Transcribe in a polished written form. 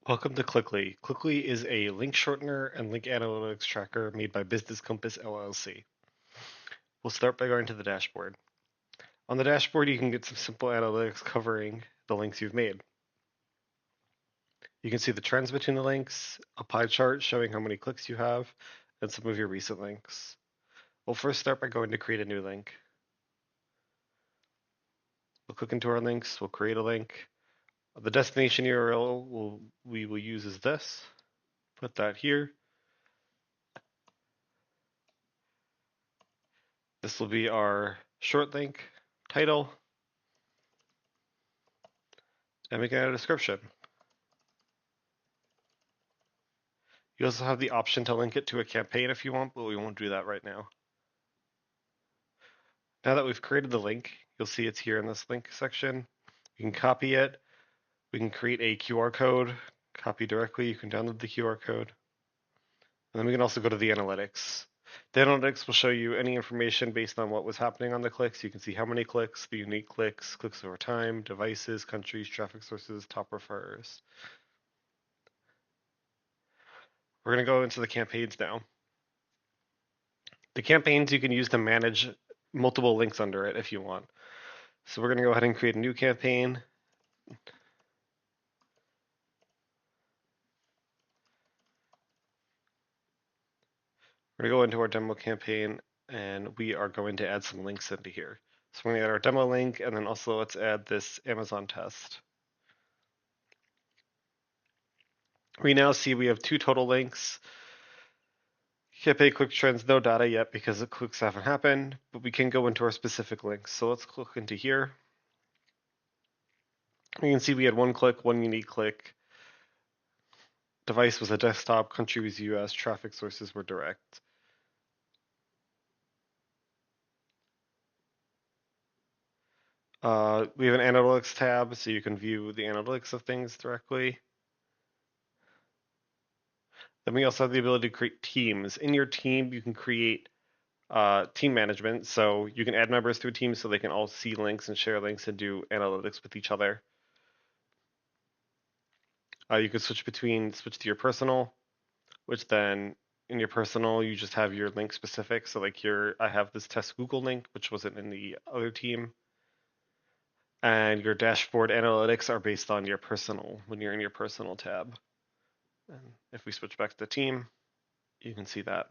Welcome to Clickly. Clickly is a link shortener and link analytics tracker made by Business Compass LLC. We'll start by going to the dashboard. On the dashboard, you can get some simple analytics covering the links you've made. You can see the trends between the links, a pie chart showing how many clicks you have, and some of your recent links. We'll first start by going to create a new link. We'll click into our links, we'll create a link. The destination URL we will use is this. Put that here. This will be our short link title, and we can add a description. You also have the option to link it to a campaign if you want, but we won't do that right now. Now that we've created the link, you'll see it's here in this link section. You can copy it. We can create a QR code, copy directly. You can download the QR code. And then we can also go to the analytics. The analytics will show you any information based on what was happening on the clicks. You can see how many clicks, the unique clicks, clicks over time, devices, countries, traffic sources, top referrers. We're going to go into the campaigns now. The campaigns you can use to manage multiple links under it if you want. So we're going to go ahead and create a new campaign. We're going to go into our demo campaign and we are going to add some links into here. So we're going to add our demo link and then also let's add this Amazon test. We now see we have 2 total links. Campaign quick trends, no data yet because the clicks haven't happened, but we can go into our specific links. So let's click into here. We can see we had 1 click, 1 unique click. Device was a desktop, country was US, traffic sources were direct. We have an analytics tab, so you can view the analytics of things directly. Then we also have the ability to create teams. In your team, you can create team management. So you can add members to a team so they can all see links and share links and do analytics with each other. You could switch to your personal, which then in your personal, you just have your link specific. So like here, I have this test Google link, which wasn't in the other team. And your dashboard analytics are based on your personal when you're in your personal tab. And if we switch back to the team, you can see that.